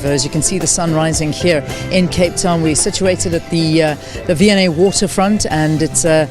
As you can see the sun rising here in Cape Town. We're situated at the V&A waterfront, and it's a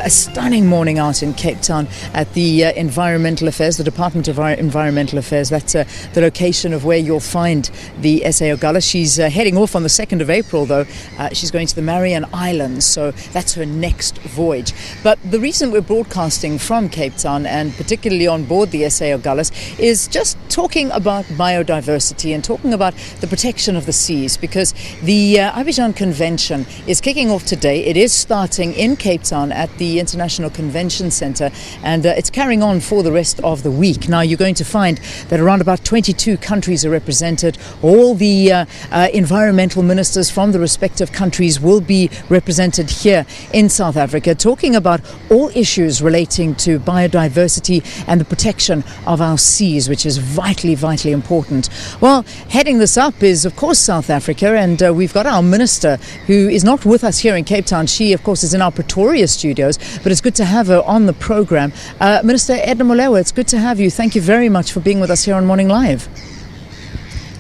stunning morning out in Cape Town at the Environmental Affairs, the Department of Environmental Affairs. That's the location of where you'll find the SA Agulhas. She's heading off on the 2nd of April, though. She's going to the Marian Islands, so that's her next voyage. But the reason we're broadcasting from Cape Town, and particularly on board the SA Agulhas, is just talking about biodiversity and talking about the protection of the seas, because the Abidjan Convention is kicking off today. It is starting in Cape Town at the International Convention Centre, and it's carrying on for the rest of the week. Now, you're going to find that around about 22 countries are represented. All the environmental ministers from the respective countries will be represented here in South Africa, talking about all issues relating to biodiversity and the protection of our seas, which is vitally, vitally important. Well, heading this up is, of course, South Africa, and we've got our minister who is not with us here in Cape Town. She, of course, is in our Pretoria studios, but it's good to have her on the program. Minister Edna Molewa, it's good to have you. Thank you very much for being with us here on Morning Live.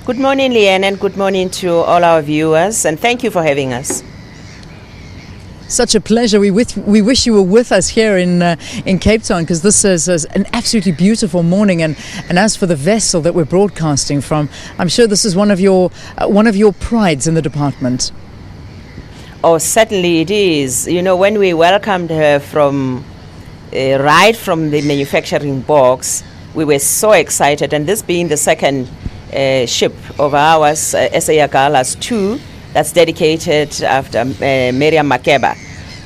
Good morning, Leanne, and good morning to all our viewers, and thank you for having us. Such a pleasure. We wish you were with us here in Cape Town, because this is an absolutely beautiful morning. And as for the vessel that we're broadcasting from, I'm sure this is one of your prides in the department. Oh, certainly it is. You know, when we welcomed her from right from the manufacturing box, we were so excited. And this being the second ship of ours, SA Agulhas 2, that's dedicated after Miriam Makeba.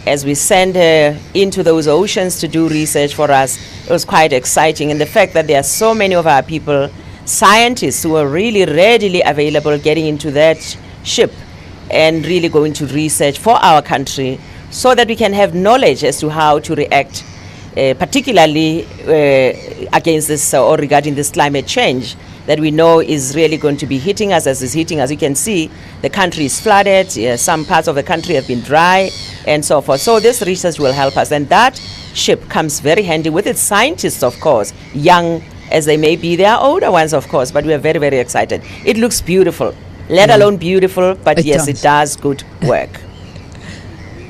As we send her into those oceans to do research for us, it was quite exciting. And the fact that there are so many of our people, scientists, who are really readily available getting into that ship and really going to research for our country, so that we can have knowledge as to how to react, particularly against this or regarding this climate change that we know is really going to be hitting us, as is hitting. As you can see, the country is flooded, some parts of the country have been dry, and so forth. So this research will help us, and that ship comes very handy with its scientists, of course, young as they may be. They are older ones, of course, but we are very, very excited. It looks beautiful, let alone beautiful, but yes, it does good work.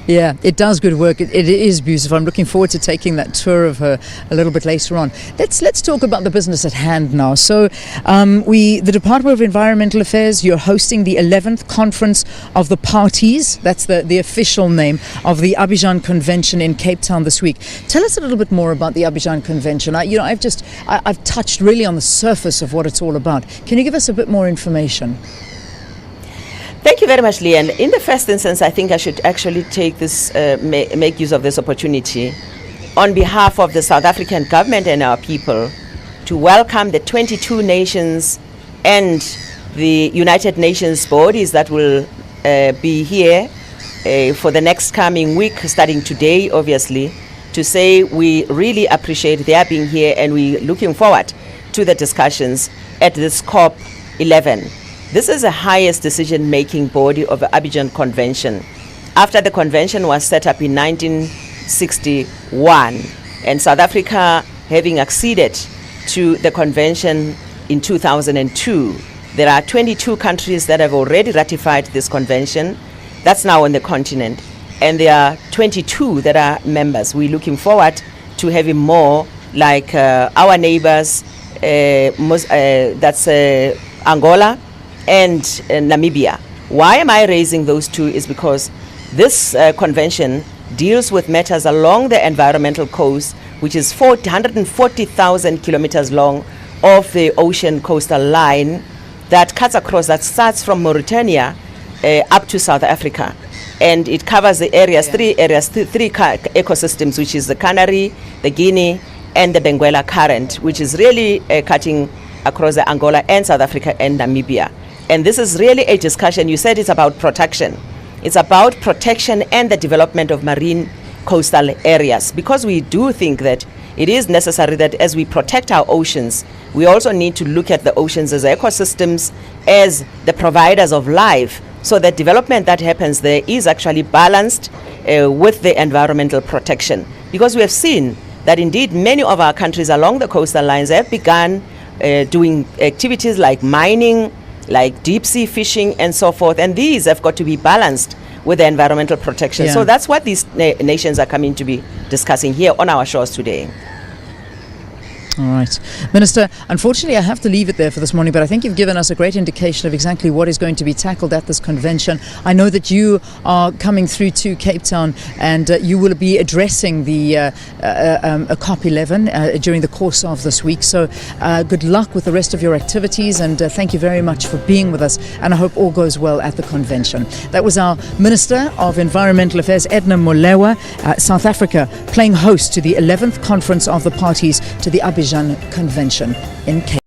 Yeah, it does good work. It is beautiful. I'm looking forward to taking that tour of her a little bit later on. Let's talk about the business at hand now. So the Department of Environmental Affairs, you're hosting the 11th Conference of the Parties. That's the official name of the Abidjan Convention in Cape Town this week. Tell us a little bit more about the Abidjan Convention. I've touched really on the surface of what it's all about. Can you give us a bit more information? Thank you very much, Leanne. In the first instance, I think I should actually take this, make use of this opportunity on behalf of the South African government and our people to welcome the 22 nations and the United Nations bodies that will be here for the next coming week, starting today, obviously, to say we really appreciate their being here, and we're looking forward to the discussions at this COP11. This is the highest decision-making body of the Abidjan Convention. After the convention was set up in 1961, and South Africa having acceded to the convention in 2002, there are 22 countries that have already ratified this convention. That's now on the continent. And there are 22 that are members. We're looking forward to having more, like our neighbors, that's Angola, and Namibia. Why am I raising those two is because this convention deals with matters along the environmental coast, which is 140,000 kilometers long of the ocean coastal line that cuts across, that starts from Mauritania up to South Africa. And it covers the areas, three ecosystems, which is the Canary, the Guinea, and the Benguela Current, which is really cutting across the Angola and South Africa and Namibia. And this is really a discussion. You said it's about protection. It's about protection and the development of marine coastal areas, because we do think that it is necessary that as we protect our oceans, we also need to look at the oceans as ecosystems, as the providers of life, so that development that happens there is actually balanced with the environmental protection. Because we have seen that indeed many of our countries along the coastal lines have begun doing activities like mining, like deep sea fishing and so forth. And these have got to be balanced with the environmental protection. Yeah. So that's what these nations are coming to be discussing here on our shores today. All right. Minister, unfortunately I have to leave it there for this morning, but I think you've given us a great indication of exactly what is going to be tackled at this convention. I know that you are coming through to Cape Town and you will be addressing the COP11 during the course of this week. So good luck with the rest of your activities, and thank you very much for being with us, and I hope all goes well at the convention. That was our Minister of Environmental Affairs, Edna Molewa, South Africa, playing host to the 11th Conference of the Parties to the Abidjan Convention in Cape Town.